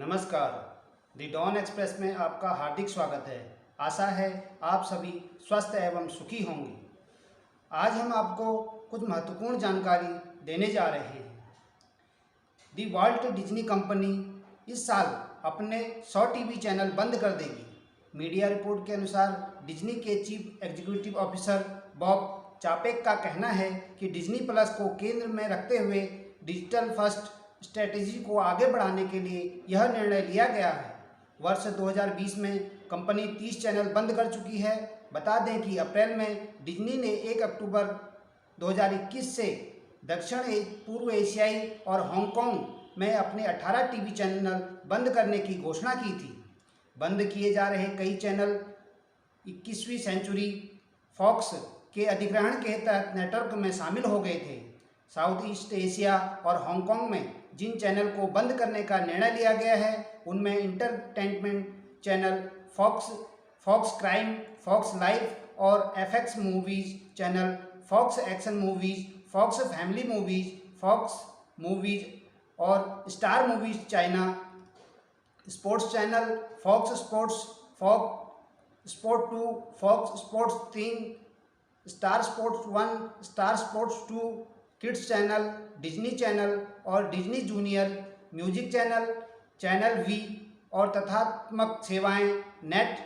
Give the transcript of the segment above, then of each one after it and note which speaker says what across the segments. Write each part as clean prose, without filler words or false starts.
Speaker 1: नमस्कार। दी don express में आपका हार्दिक स्वागत है। आशा है आप सभी स्वस्थ एवं सुखी होंगे। आज हम आपको कुछ महत्वपूर्ण जानकारी देने जा रहे हैं। दी वॉल्ट डिज्नी कंपनी इस साल अपने 100 टीवी चैनल बंद कर देगी। मीडिया रिपोर्ट के अनुसार डिज्नी के chief executive officer Bob Chapek का कहना है कि डिज्नी प्लस को केंद्र में रखते हुए डिजिटल फर्स्ट स्ट्रेटेजी को आगे बढ़ाने के लिए यह निर्णय लिया गया है। वर्ष 2020 में कंपनी 30 चैनल बंद कर चुकी है। बता दें कि अप्रैल में डिज्नी ने 1 अक्टूबर 2021 से दक्षिण पूर्व एशियाई और हांगकांग में अपने 18 टीवी चैनल बंद करने की घोषणा की थी। बंद किए जा रहे कई चैनल 21वीं सेंचुरी फॉक्स के अधिग्रहण के तहत नेटवर्क में शामिल हो गए थे। साउथ ईस्ट एशिया और हांगकांग में जिन चैनल को बंद करने का निर्णय लिया गया है उनमें entertainment channel Fox Crime, Fox Life और FX Movies channel, Fox Action Movies, Fox Family Movies, Fox Movies और Star Movies China, sports channel, Fox Sports, Fox Sport 2, Fox Sports 3, Star Sports 1, Star Sports 2, kids channel, Disney Channel और Disney Junior, music channel, Channel V और तथ्यात्मक सेवाएं, Nat,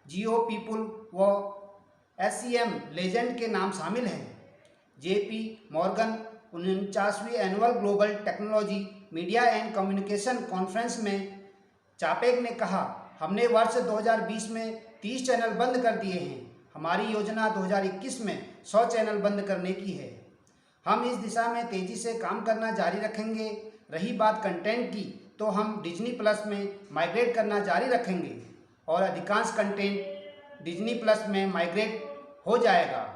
Speaker 1: Geo People व SCM Legend के नाम शामिल हैं। जेपी मॉर्गन 49वीं annual global technology media and communication conference में चापेक ने कहा, हमने वर्ष 2020 में 30 चैनल बंद कर दिए हैं। हमारी योजना 2021 में 100 चैनल बंद करने की है। हम इस दिशा में तेज़ी से काम करना जारी रखेंगे। रही बात कंटेंट की, तो हम डिज्नी प्लस में माइग्रेट करना जारी रखेंगे और अधिकांश कंटेंट डिज्नी प्लस में माइग्रेट हो जाएगा।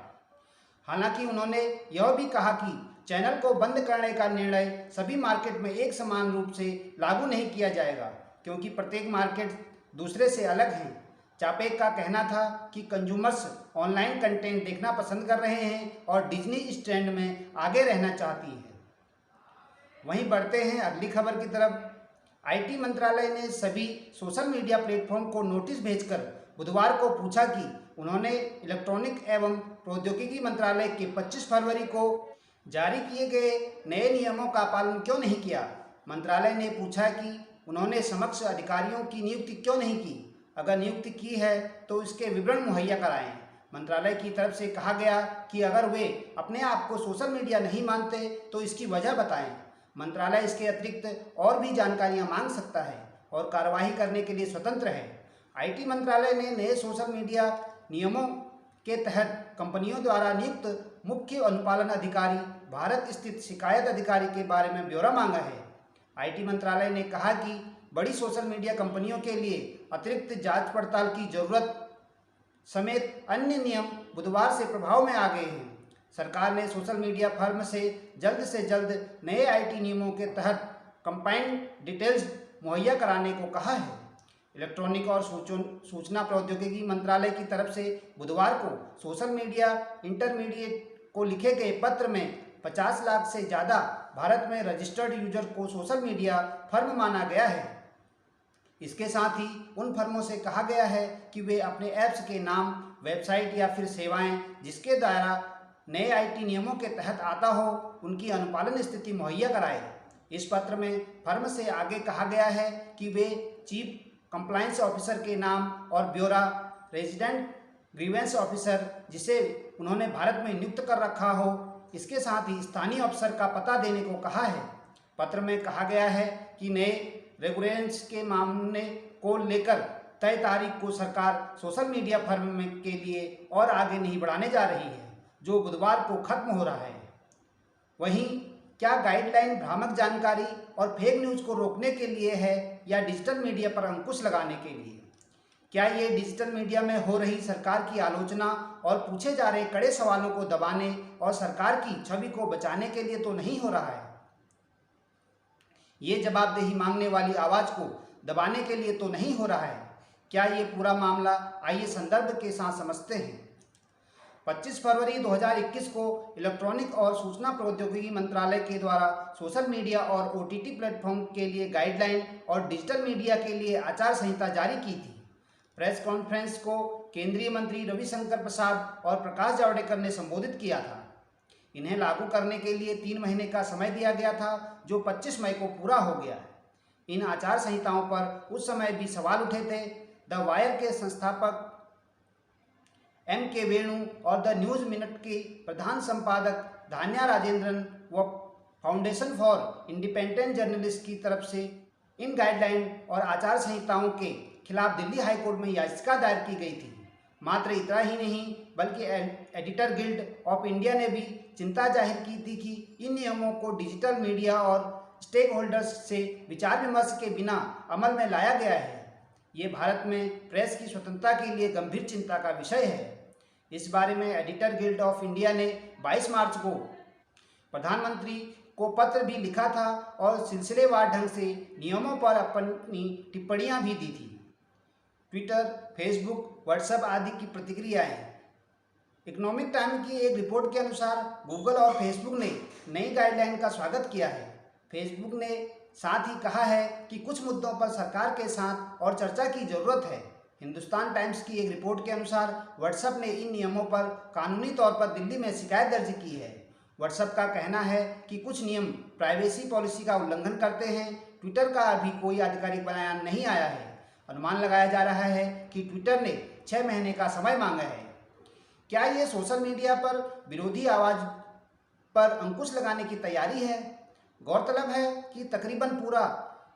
Speaker 1: हालांकि उन्होंने यह भी कहा कि चैनल को बंद करने का निर्णय सभी मार्केट में एक समान रूप से लागू नहीं किया जाएगा, क्योंकि प्रत्येक मार्केट दूसरे से अलग है। चापेक का कहना था कि कंज्यूमर्स ऑनलाइन कंटेंट देखना पसंद कर रहे हैं और डिज्नी इस ट्रेंड में आगे रहना चाहती है। वहीं बढ़ते हैं अगली खबर की तरफ। आईटी मंत्रालय ने सभी सोशल मीडिया प्लेटफॉर्म को नोटिस भेजकर बुधवार को पूछा कि उन्होंने इलेक्ट्रॉनिक एवं प्रौद्योगिकी मंत्रालय के 25 फरवरी को जारी किए गए नए नियमों का पालन क्यों नहीं किया। मंत्रालय ने पूछा कि उन्होंने समक्ष अधिकारियों की नियुक्ति क्यों नहीं की। अगर नियुक्ति की है तो इसके विवरण मुहैया कराएं। मंत्रालय की तरफ से कहा गया कि अगर वे अपने आप को सोशल मीडिया नहीं मानते तो इसकी वजह बताएं। मंत्रालय इसके अतिरिक्त और भी जानकारियां मांग सकता है और कार्रवाई करने के लिए स्वतंत्र है। आईटी मंत्रालय ने नए सोशल मीडिया नियमों के तहत कंपनियों द्वारा नियुक्त मुख्य अनुपालन अधिकारी, भारत स्थित शिकायत अधिकारी के बारे में ब्यौरा मांगा है। आईटी मंत्रालय ने कहा कि बड़ी सोशल मीडिया कंपनियों के लिए अतिरिक्त जांच पड़ताल की जरूरत समेत अन्य नियम बुधवार से प्रभाव में आ गए हैं। सरकार ने सोशल मीडिया फर्म से जल्द नए आईटी नियमों के तहत कंपाइंड डिटेल्स मुहैया कराने को कहा है। इलेक्ट्रॉनिक और सूचना प्रौद्योगिकी मंत्रालय की तरफ से बुधवार को सोशल मीडिया इंटरमीडिएट को लिखे गए पत्र में 50 लाख से ज़्यादा भारत में रजिस्टर्ड यूजर को सोशल मीडिया फर्म माना गया है। इसके साथ ही उन फर्मों से कहा गया है कि वे अपने ऐप्स के नाम, वेबसाइट या फिर सेवाएं जिसके द्वारा नए आईटी नियमों के तहत आता हो उनकी अनुपालन स्थिति मुहैया कराए। इस पत्र में फर्म से आगे कहा गया है कि वे चीफ कंप्लायंस ऑफिसर के नाम और ब्यौरा, रेजिडेंट ग्रीवेंस ऑफिसर जिसे उन्होंने भारत में नियुक्त कर रखा हो, इसके साथ ही स्थानीय अफसर का पता देने को कहा है। पत्र में कहा गया है कि नए रेगुलेशंस के मामले को लेकर तय तारीख को सरकार सोशल मीडिया फर्म के लिए और आगे नहीं बढ़ाने जा रही है, जो बुधवार को खत्म हो रहा है। वहीं क्या गाइडलाइन भ्रामक जानकारी और फेक न्यूज़ को रोकने के लिए है या डिजिटल मीडिया पर अंकुश लगाने के लिए? क्या ये डिजिटल मीडिया में हो रही सरकार की आलोचना और पूछे जा रहे कड़े सवालों को दबाने और सरकार की छवि को बचाने के लिए तो नहीं हो रहा है? ये जवाबदेही मांगने वाली आवाज़ को दबाने के लिए तो नहीं हो रहा है? क्या ये पूरा मामला, आइए संदर्भ के साथ समझते हैं। 25 फरवरी 2021 को इलेक्ट्रॉनिक और सूचना प्रौद्योगिकी मंत्रालय के द्वारा सोशल मीडिया और OTT प्लेटफॉर्म के लिए गाइडलाइन और डिजिटल मीडिया के लिए आचार संहिता जारी की थी। प्रेस कॉन्फ्रेंस को केंद्रीय मंत्री रविशंकर प्रसाद और प्रकाश जावड़ेकर ने संबोधित किया था। इन्हें लागू करने के लिए 3 महीने का समय दिया गया था, जो 25 मई को पूरा हो गया है। इन आचार संहिताओं पर उस समय भी सवाल उठे थे। द वायर के संस्थापक MK वेणु और द न्यूज़ मिनट के प्रधान संपादक धान्या राजेंद्रन व फाउंडेशन फॉर इंडिपेंडेंट जर्नलिस्ट की तरफ से इन गाइडलाइन और आचार संहिताओं के खिलाफ दिल्ली हाईकोर्ट में याचिका दायर की गई थी। मात्र इतना ही नहीं, बल्कि एडिटर गिल्ड ऑफ इंडिया ने भी चिंता जाहिर की थी कि इन नियमों को डिजिटल मीडिया और स्टेक होल्डर्स से विचार विमर्श के बिना अमल में लाया गया है। ये भारत में प्रेस की स्वतंत्रता के लिए गंभीर चिंता का विषय है। इस बारे में एडिटर गिल्ड ऑफ इंडिया ने 22 मार्च को प्रधानमंत्री को पत्र भी लिखा था और सिलसिलेवार ढंग से नियमों पर अपनी टिप्पणियां भी दी थी। ट्विटर, फेसबुक, व्हाट्सएप आदि की प्रतिक्रियाएं। इकोनॉमिक टाइम की एक रिपोर्ट के अनुसार गूगल और फेसबुक ने नई गाइडलाइन का स्वागत किया है। फेसबुक ने साथ ही कहा है कि कुछ मुद्दों पर सरकार के साथ और चर्चा की जरूरत है। हिंदुस्तान टाइम्स की एक रिपोर्ट के अनुसार व्हाट्सएप ने इन नियमों पर कानूनी तौर पर दिल्ली में शिकायत दर्ज की है। व्हाट्सएप का कहना है कि कुछ नियम प्राइवेसी पॉलिसी का उल्लंघन करते हैं। ट्विटर का अभी कोई आधिकारिक बयान नहीं आया है। अनुमान लगाया जा रहा है कि ट्विटर ने 6 महीने का समय मांगा है। क्या ये सोशल मीडिया पर विरोधी आवाज़ पर अंकुश लगाने की तैयारी है? गौरतलब है कि तकरीबन पूरा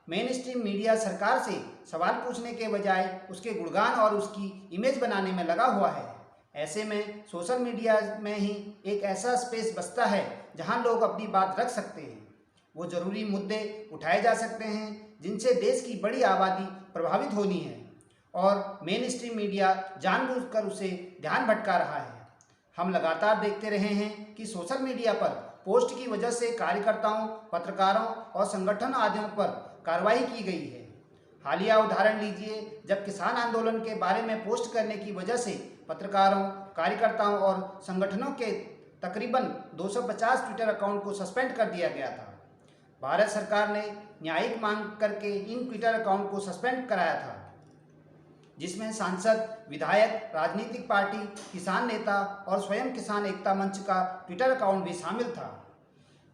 Speaker 1: मेन स्ट्रीम मीडिया सरकार से सवाल पूछने के बजाय उसके गुणगान और उसकी इमेज बनाने में लगा हुआ है। ऐसे में सोशल मीडिया में ही एक ऐसा स्पेस बचता है जहां लोग अपनी बात रख सकते हैं। वो ज़रूरी मुद्दे उठाए जा सकते हैं जिनसे देश की बड़ी आबादी प्रभावित होनी है, और मेन स्ट्रीम मीडिया जानबूझकर उसे ध्यान भटका रहा है। हम लगातार देखते रहे हैं कि सोशल मीडिया पर पोस्ट की वजह से कार्यकर्ताओं, पत्रकारों और संगठन आदियों पर कार्रवाई की गई है। हालिया उदाहरण लीजिए, जब किसान आंदोलन के बारे में पोस्ट करने की वजह से पत्रकारों, कार्यकर्ताओं और संगठनों के तकरीबन 250 ट्विटर अकाउंट को सस्पेंड कर दिया गया था। भारत सरकार ने न्यायिक मांग करके इन ट्विटर अकाउंट को सस्पेंड कराया था, जिसमें सांसद, विधायक, राजनीतिक पार्टी, किसान नेता और स्वयं किसान एकता मंच का ट्विटर अकाउंट भी शामिल था।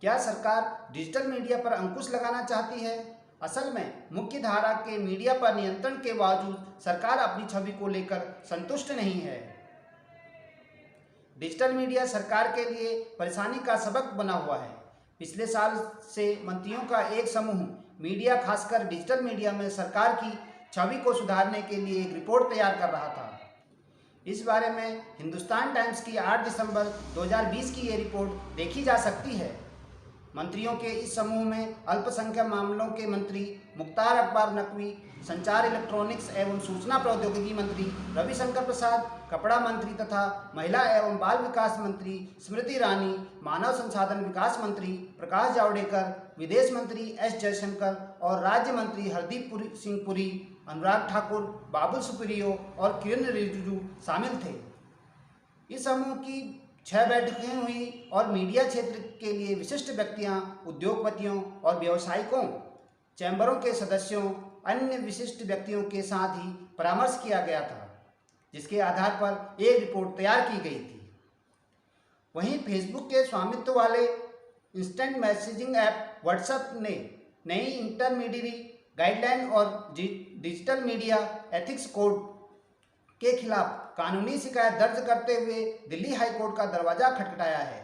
Speaker 1: क्या सरकार डिजिटल मीडिया पर अंकुश लगाना चाहती है? असल में मुख्य धारा के मीडिया पर नियंत्रण के बावजूद सरकार अपनी छवि को लेकर संतुष्ट नहीं है। डिजिटल मीडिया सरकार के लिए परेशानी का सबक बना हुआ है। पिछले साल से मंत्रियों का एक समूह मीडिया, खासकर डिजिटल मीडिया में सरकार की छवि को सुधारने के लिए एक रिपोर्ट तैयार कर रहा था। इस बारे में हिंदुस्तान टाइम्स की 8 दिसंबर 2020 की ये रिपोर्ट देखी जा सकती है। मंत्रियों के इस समूह में अल्पसंख्यक मामलों के मंत्री मुख्तार अब्बास नकवी, संचार, इलेक्ट्रॉनिक्स एवं सूचना प्रौद्योगिकी मंत्री रविशंकर प्रसाद, कपड़ा मंत्री तथा महिला एवं बाल विकास मंत्री स्मृति ईरानी, मानव संसाधन विकास मंत्री प्रकाश जावड़ेकर, विदेश मंत्री एस जयशंकर और राज्य मंत्री हरदीप सिंह पुरी, अनुराग ठाकुर, बाबुल सुप्रियो और किरण रिजिजू शामिल थे। इस समूह की 6 बैठकें हुई और मीडिया क्षेत्र के लिए विशिष्ट व्यक्तियों, उद्योगपतियों और व्यावसायिकों, चैम्बरों के सदस्यों, अन्य विशिष्ट व्यक्तियों के साथ ही परामर्श किया गया था, जिसके आधार पर एक रिपोर्ट तैयार की गई थी। वहीं फेसबुक के स्वामित्व वाले इंस्टेंट मैसेजिंग ऐप व्हाट्सएप ने नई इंटरमीडियरी गाइडलाइन और डिजिटल मीडिया एथिक्स कोड के खिलाफ कानूनी शिकायत दर्ज करते हुए दिल्ली हाईकोर्ट का दरवाजा खटखटाया है।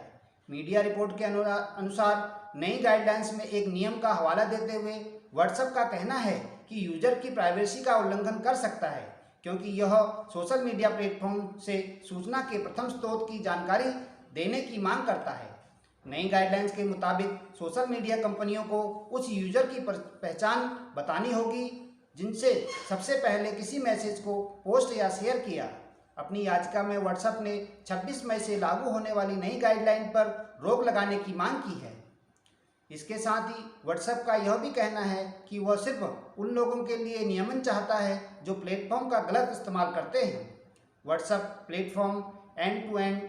Speaker 1: मीडिया रिपोर्ट के अनुसार नई गाइडलाइंस में एक नियम का हवाला देते हुए व्हाट्सएप का कहना है कि यूजर की प्राइवेसी का उल्लंघन कर सकता है, क्योंकि यह सोशल मीडिया प्लेटफॉर्म से सूचना के प्रथम स्रोत की जानकारी देने की मांग करता है। नई गाइडलाइंस के मुताबिक सोशल मीडिया कंपनियों को उस यूजर की पहचान बतानी होगी जिनसे सबसे पहले किसी मैसेज को पोस्ट या शेयर किया। अपनी याचिका में व्हाट्सएप ने 26 मई से लागू होने वाली नई गाइडलाइन पर रोक लगाने की मांग की है। इसके साथ ही व्हाट्सएप का यह भी कहना है कि वह सिर्फ उन लोगों के लिए नियमन चाहता है जो प्लेटफॉर्म का गलत इस्तेमाल करते हैं। WhatsApp platform end to end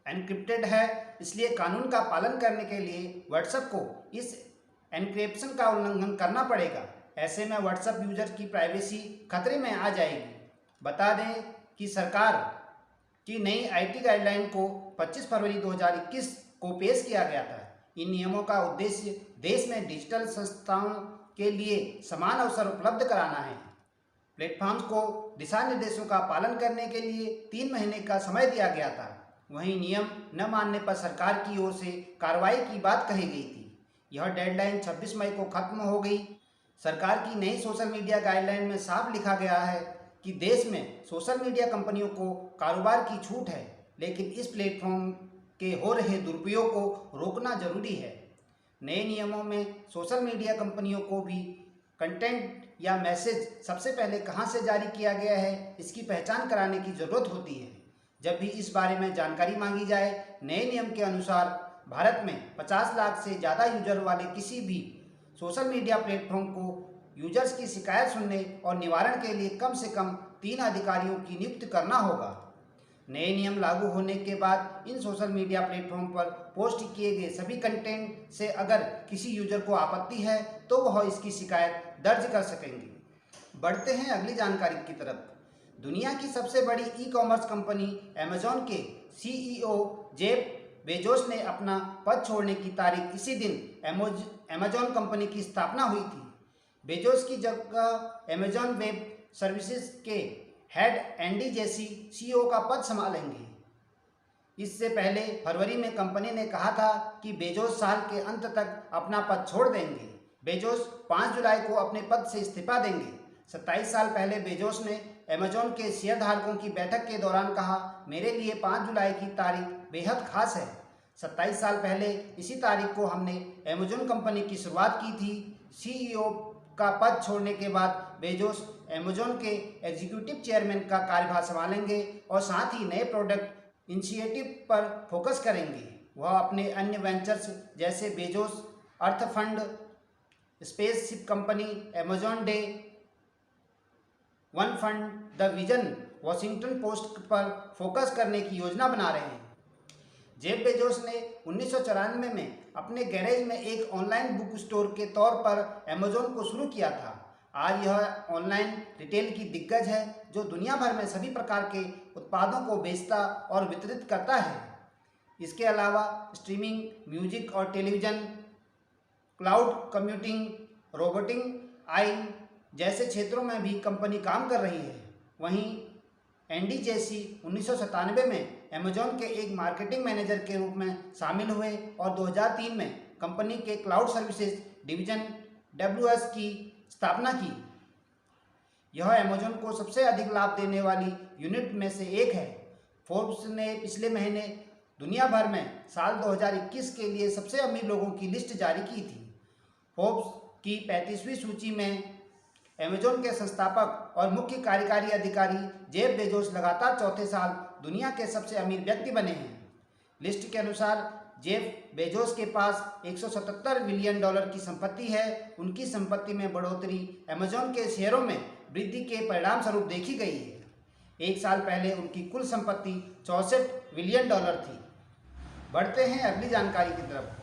Speaker 1: encrypted है, इसलिए कानून का पालन करने के लिए व्हाट्सएप को इस एन्क्रिप्शन का उल्लंघन करना पड़ेगा। ऐसे में व्हाट्सएप यूजर की प्राइवेसी खतरे में आ जाएगी। बता दें कि सरकार की नई आईटी गाइडलाइन को 25 फरवरी 2021 को पेश किया गया था। इन नियमों का उद्देश्य देश में डिजिटल संस्थाओं के लिए समान अवसर उपलब्ध कराना है। प्लेटफॉर्म्स को दिशा निर्देशों का पालन करने के लिए 3 महीने का समय दिया गया था। वहीं नियम न मानने पर सरकार की ओर से कार्रवाई की बात कही गई थी। यह डेडलाइन 26 मई को खत्म हो गई। सरकार की नई सोशल मीडिया गाइडलाइन में साफ लिखा गया है कि देश में सोशल मीडिया कंपनियों को कारोबार की छूट है, लेकिन इस प्लेटफॉर्म के हो रहे दुरुपयोग को रोकना जरूरी है। नए नियमों में सोशल मीडिया कंपनियों को भी कंटेंट या मैसेज सबसे पहले कहां से जारी किया गया है, इसकी पहचान कराने की ज़रूरत होती है। जब भी इस बारे में जानकारी मांगी जाए, नए नियम के अनुसार भारत में 50 लाख से ज़्यादा यूजर वाले किसी भी सोशल मीडिया प्लेटफॉर्म को यूजर्स की शिकायत सुनने और निवारण के लिए कम से कम 3 अधिकारियों की नियुक्ति करना होगा। नए नियम लागू होने के बाद इन सोशल मीडिया प्लेटफॉर्म पर पोस्ट किए गए सभी कंटेंट से अगर किसी यूजर को आपत्ति है तो वह इसकी शिकायत दर्ज कर सकेंगे। बढ़ते हैं अगली जानकारी की तरफ। दुनिया की सबसे बड़ी ई कॉमर्स कंपनी अमेजॉन के सीईओ जेफ बेजोस ने अपना पद छोड़ने की तारीख इसी दिन अमेजॉन कंपनी की स्थापना हुई थी। बेजोस की जगह अमेजॉन वेब सर्विसेज के हेड एंडी जेसी सीईओ का पद संभालेंगे। इससे पहले फरवरी में कंपनी ने कहा था कि बेजोस साल के अंत तक अपना पद छोड़ देंगे। बेजोस 5 जुलाई को अपने पद से इस्तीफा देंगे। 27 साल पहले बेजोस ने अमेजॉन के शेयरधारकों की बैठक के दौरान कहा, मेरे लिए 5 जुलाई की तारीख बेहद खास है। 27 साल पहले इसी तारीख को हमने अमेजॉन कंपनी की शुरुआत की थी। सीईओ का पद छोड़ने के बाद बेजोस अमेजॉन के एग्जीक्यूटिव चेयरमैन का कार्यभार संभालेंगे और साथ ही नए प्रोडक्ट इनिशिएटिव पर फोकस करेंगे। वह अपने अन्य वेंचर्स जैसे Bezos earth fund, spaceship company, Amazon day one fund, the vision, Washington post पर फोकस करने की योजना बना रहे हैं। जेफ बेजोस ने 1994 में अपने गैरेज में एक ऑनलाइन बुक स्टोर के तौर पर अमेजॉन को शुरू किया था। आज यह ऑनलाइन रिटेल की दिग्गज है जो दुनिया भर में सभी प्रकार के उत्पादों को बेचता और वितरित करता है। इसके अलावा स्ट्रीमिंग, म्यूजिक और टेलीविज़न, क्लाउड कंप्यूटिंग, रोबोटिंग, आई जैसे क्षेत्रों में भी कंपनी काम कर रही है। वहीं एंडी जेसी 1997 में अमेजॉन के एक मार्केटिंग मैनेजर के रूप में शामिल हुए और 2003 में कंपनी के क्लाउड सर्विसेज डिवीजन AWS की स्थापना की। यह अमेजॉन को सबसे अधिक लाभ देने वाली यूनिट में से एक है। फोर्ब्स ने पिछले महीने दुनिया भर में साल 2021 के लिए सबसे अमीर लोगों की लिस्ट जारी की थी। फोर्ब्स की 35वीं सूची में अमेजॉन के संस्थापक और मुख्य कार्यकारी अधिकारी जेफ बेजोस लगातार चौथे साल दुनिया के सबसे अमीर व्यक्ति बने हैं। लिस्ट के अनुसार जेफ बेजोस के पास $177 बिलियन की संपत्ति है। उनकी संपत्ति में बढ़ोतरी अमेजॉन के शेयरों में वृद्धि के परिणाम स्वरूप देखी गई है। एक साल पहले उनकी कुल संपत्ति $64 बिलियन थी। बढ़ते हैं अगली जानकारी की तरफ।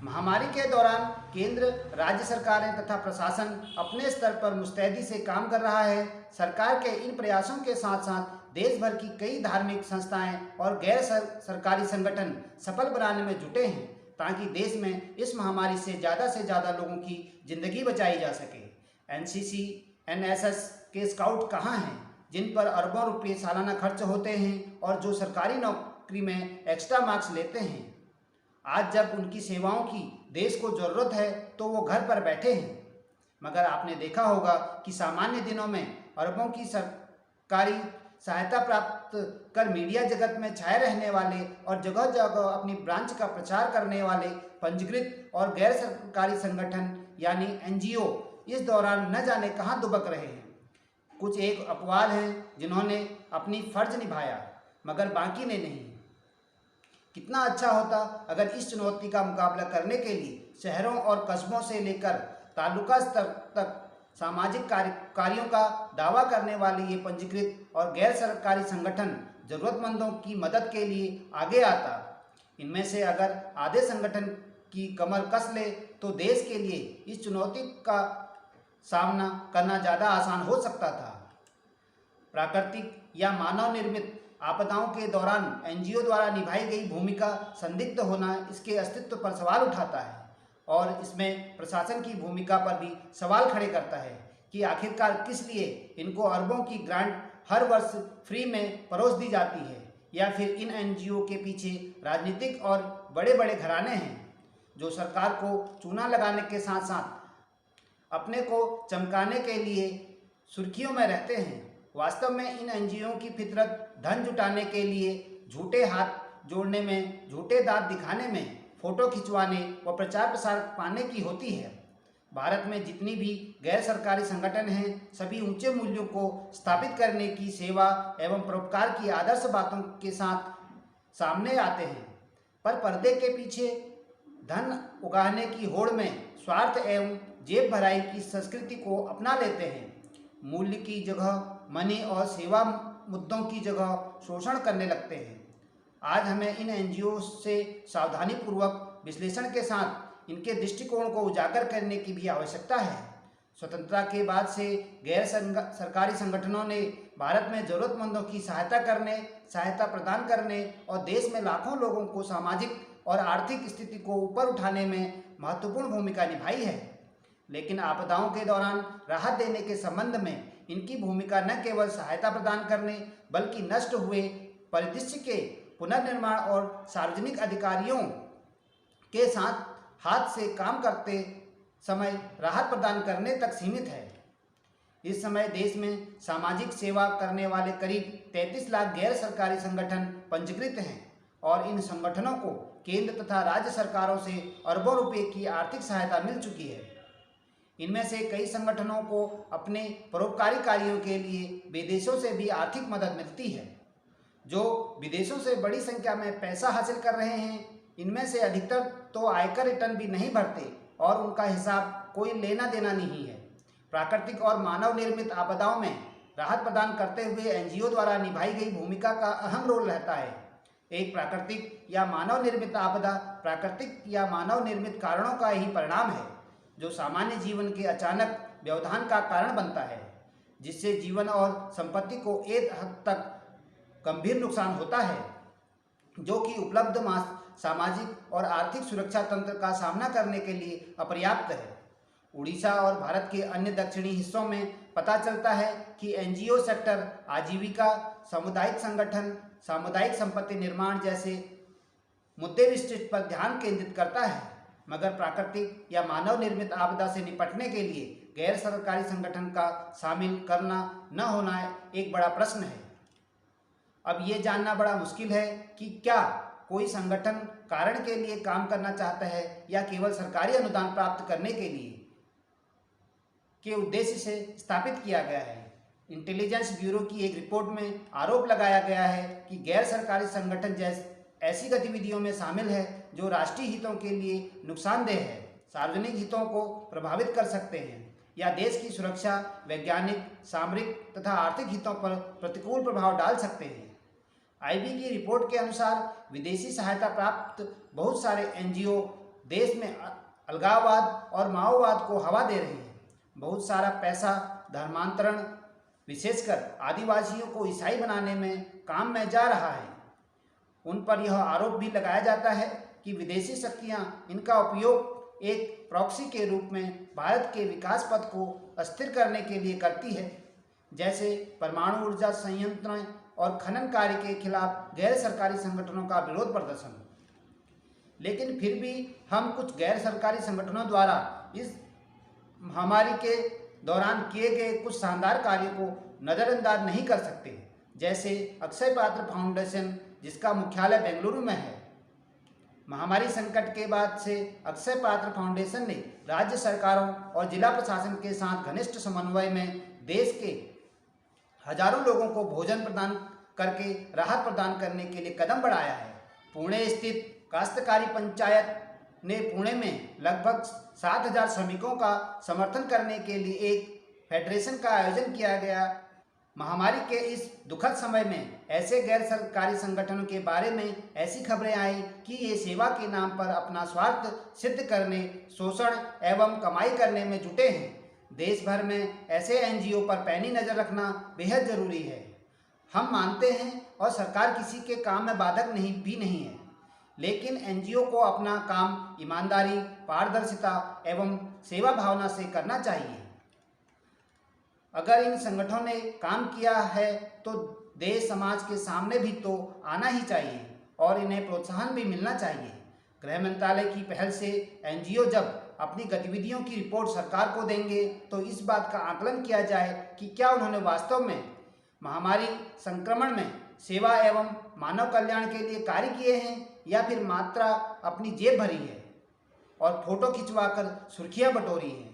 Speaker 1: महामारी के दौरान केंद्र, राज्य सरकारें तथा प्रशासन अपने स्तर पर मुस्तैदी से काम कर रहा है। सरकार के इन प्रयासों के साथ साथ देश भर की कई धार्मिक संस्थाएं और गैर सरकारी संगठन सफल बनाने में जुटे हैं ताकि देश में इस महामारी से ज़्यादा लोगों की जिंदगी बचाई जा सके। एनसीसी, एनएसएस के स्काउट कहाँ हैं जिन पर अरबों रुपये सालाना खर्च होते हैं और जो सरकारी नौकरी में एक्स्ट्रा मार्क्स लेते हैं। आज जब उनकी सेवाओं की देश को ज़रूरत है तो वो घर पर बैठे हैं। मगर आपने देखा होगा कि सामान्य दिनों में अरबों की सरकारी सहायता प्राप्त कर मीडिया जगत में छाए रहने वाले और जगह जगह अपनी ब्रांच का प्रचार करने वाले पंजीकृत और गैर सरकारी संगठन यानी एनजीओ इस दौरान न जाने कहां दुबक रहे हैं। कुछ एक अपवाद हैं जिन्होंने अपनी फर्ज निभाया मगर बाकी ने नहीं। कितना अच्छा होता अगर इस चुनौती का मुकाबला करने के लिए शहरों और कस्बों से लेकर तालुका स्तर तक सामाजिक कार्यों का दावा करने वाले ये पंजीकृत और गैर सरकारी संगठन जरूरतमंदों की मदद के लिए आगे आता। इनमें से अगर आधे संगठन की कमर कस ले तो देश के लिए इस चुनौती का सामना करना ज़्यादा आसान हो सकता था। प्राकृतिक या मानव निर्मित आपदाओं के दौरान एनजीओ द्वारा निभाई गई भूमिका संदिग्ध होना इसके अस्तित्व पर सवाल उठाता है और इसमें प्रशासन की भूमिका पर भी सवाल खड़े करता है कि आखिरकार किस लिए इनको अरबों की ग्रांट हर वर्ष फ्री में परोस दी जाती है, या फिर इन एनजीओ के पीछे राजनीतिक और बड़े बड़े घराने हैं जो सरकार को चूना लगाने के साथ साथ अपने को चमकाने के लिए सुर्खियों में रहते हैं। वास्तव में इन एनजीओ की फितरत धन जुटाने के लिए झूठे हाथ जोड़ने में, झूठे दांत दिखाने में, फोटो खिंचवाने व प्रचार प्रसार पाने की होती है। भारत में जितनी भी गैर सरकारी संगठन हैं सभी ऊंचे मूल्यों को स्थापित करने की सेवा एवं परोपकार की आदर्श बातों के साथ सामने आते हैं, पर पर्दे के पीछे धन उगाहने की होड़ में स्वार्थ एवं जेब भराई की संस्कृति को अपना लेते हैं। मूल्य की जगह मनी और सेवा मुद्दों की जगह शोषण करने लगते हैं। आज हमें इन एनजीओ से सावधानीपूर्वक विश्लेषण के साथ इनके दृष्टिकोण को उजागर करने की भी आवश्यकता है। स्वतंत्रता के बाद से गैर सरकारी संगठनों ने भारत में ज़रूरतमंदों की सहायता प्रदान करने और देश में लाखों लोगों को सामाजिक और आर्थिक स्थिति को ऊपर उठाने में महत्वपूर्ण भूमिका निभाई है। लेकिन आपदाओं के दौरान राहत देने के संबंध में इनकी भूमिका न केवल सहायता प्रदान करने बल्कि नष्ट हुए परिदृश्य के पुनर्निर्माण और सार्वजनिक अधिकारियों के साथ हाथ से काम करते समय राहत प्रदान करने तक सीमित है। इस समय देश में सामाजिक सेवा करने वाले करीब 33 लाख गैर सरकारी संगठन पंजीकृत हैं और इन संगठनों को केंद्र तथा राज्य सरकारों से अरबों रुपए की आर्थिक सहायता मिल चुकी है। इनमें से कई संगठनों को अपने परोपकारी कार्यों के लिए विदेशों से भी आर्थिक मदद मिलती है। जो विदेशों से बड़ी संख्या में पैसा हासिल कर रहे हैं, इनमें से अधिकतर तो आयकर रिटर्न भी नहीं भरते और उनका हिसाब कोई लेना देना नहीं है। प्राकृतिक और मानव निर्मित आपदाओं में राहत प्रदान करते हुए एनजीओ द्वारा निभाई गई भूमिका का अहम रोल रहता है। एक प्राकृतिक या मानव निर्मित आपदा प्राकृतिक या मानव निर्मित कारणों का ही परिणाम है जो सामान्य जीवन के अचानक व्यवधान का कारण बनता है, जिससे जीवन और संपत्ति को एक हद तक गंभीर नुकसान होता है, जो कि उपलब्ध सामाजिक और आर्थिक सुरक्षा तंत्र का सामना करने के लिए अपर्याप्त है। उड़ीसा और भारत के अन्य दक्षिणी हिस्सों में पता चलता है कि एनजीओ सेक्टर आजीविका, सामुदायिक संगठन, सामुदायिक संपत्ति निर्माण जैसे मुद्दे विशिष्ट पर ध्यान केंद्रित करता है, मगर प्राकृतिक या मानव निर्मित आपदा से निपटने के लिए गैर सरकारी संगठन का शामिल करना न होना एक बड़ा प्रश्न है। अब ये जानना बड़ा मुश्किल है कि क्या कोई संगठन कारण के लिए काम करना चाहता है या केवल सरकारी अनुदान प्राप्त करने के लिए के उद्देश्य से स्थापित किया गया है। इंटेलिजेंस ब्यूरो की एक रिपोर्ट में आरोप लगाया गया है कि गैर सरकारी संगठन ऐसी गतिविधियों में शामिल है जो राष्ट्रीय हितों के लिए नुकसानदेह है, सार्वजनिक हितों को प्रभावित कर सकते हैं या देश की सुरक्षा, वैज्ञानिक, सामरिक तथा आर्थिक हितों पर प्रतिकूल प्रभाव डाल सकते हैं। आईबी की रिपोर्ट के अनुसार विदेशी सहायता प्राप्त बहुत सारे एनजीओ देश में अलगाववाद और माओवाद को हवा दे रहे हैं। बहुत सारा पैसा धर्मांतरण, विशेषकर आदिवासियों को ईसाई बनाने में काम में जा रहा है। उन पर यह आरोप भी लगाया जाता है कि विदेशी शक्तियां इनका उपयोग एक प्रॉक्सी के रूप में भारत के विकास पथ को अस्थिर करने के लिए करती है, जैसे परमाणु ऊर्जा संयंत्र और खनन कार्य के खिलाफ गैर सरकारी संगठनों का विरोध प्रदर्शन। लेकिन फिर भी हम कुछ गैर सरकारी संगठनों द्वारा इस महामारी के दौरान किए गए कुछ शानदार कार्यों को नज़रअंदाज नहीं कर सकते, जैसे अक्षय पात्र फाउंडेशन जिसका मुख्यालय बेंगलुरु में है। महामारी संकट के बाद से अक्षय पात्र फाउंडेशन ने राज्य सरकारों और जिला प्रशासन के साथ घनिष्ठ समन्वय में देश के हजारों लोगों को भोजन प्रदान करके राहत प्रदान करने के लिए कदम बढ़ाया है। पुणे स्थित काश्तकारी पंचायत ने पुणे में लगभग 7,000 श्रमिकों का समर्थन करने के लिए एक फेडरेशन का आयोजन किया गया। महामारी के इस दुखद समय में ऐसे गैर सरकारी संगठनों के बारे में ऐसी खबरें आई कि ये सेवा के नाम पर अपना स्वार्थ सिद्ध करने, शोषण एवं कमाई करने में जुटे हैं। देश भर में ऐसे एनजीओ पर पैनी नज़र रखना बेहद ज़रूरी है। हम मानते हैं और सरकार किसी के काम में बाधक नहीं है, लेकिन एनजीओ को अपना काम ईमानदारी, पारदर्शिता एवं सेवा भावना से करना चाहिए। अगर इन संगठनों ने काम किया है तो देश समाज के सामने भी तो आना ही चाहिए और इन्हें प्रोत्साहन भी मिलना चाहिए। गृह मंत्रालय की पहल से एनजीओ जब अपनी गतिविधियों की रिपोर्ट सरकार को देंगे तो इस बात का आकलन किया जाए कि क्या उन्होंने वास्तव में महामारी संक्रमण में सेवा एवं मानव कल्याण के लिए कार्य किए हैं या फिर मात्रा अपनी जेब भरी है और फोटो खिंचवाकर सुर्खियां बटोरी हैं।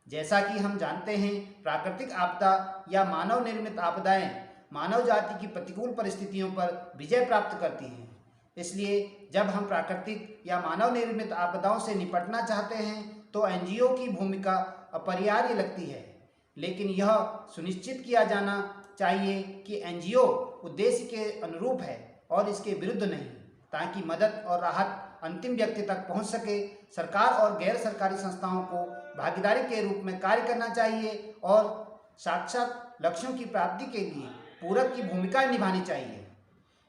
Speaker 1: जैसा कि हम जानते हैं, प्राकृतिक आपदा या मानव निर्मित आपदाएं मानव जाति की प्रतिकूल परिस्थितियों पर विजय प्राप्त करती हैं। इसलिए जब हम प्राकृतिक या मानव निर्मित आपदाओं से निपटना चाहते हैं तो एनजीओ की भूमिका अपरिहार्य लगती है, लेकिन यह सुनिश्चित किया जाना चाहिए कि एनजीओ उद्देश्य के अनुरूप है और इसके विरुद्ध नहीं, ताकि मदद और राहत अंतिम व्यक्ति तक पहुंच सके। सरकार और गैर सरकारी संस्थाओं को भागीदारी के रूप में कार्य करना चाहिए और साक्षात लक्ष्यों की प्राप्ति के लिए पूरक की भूमिका निभानी चाहिए,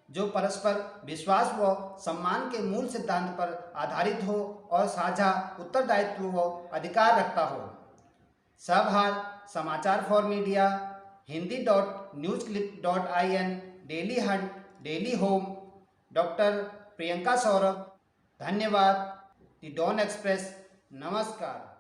Speaker 1: जो परस्पर विश्वास व सम्मान के मूल सिद्धांत पर आधारित हो और साझा उत्तरदायित्व व अधिकार रखता हो। सबहार समाचार for media, hindi.newsclip.in, Daily Hunt, Daily Home, doctor Priyanka Saurabh. धन्यवाद। The Dawn Express. नमस्कार।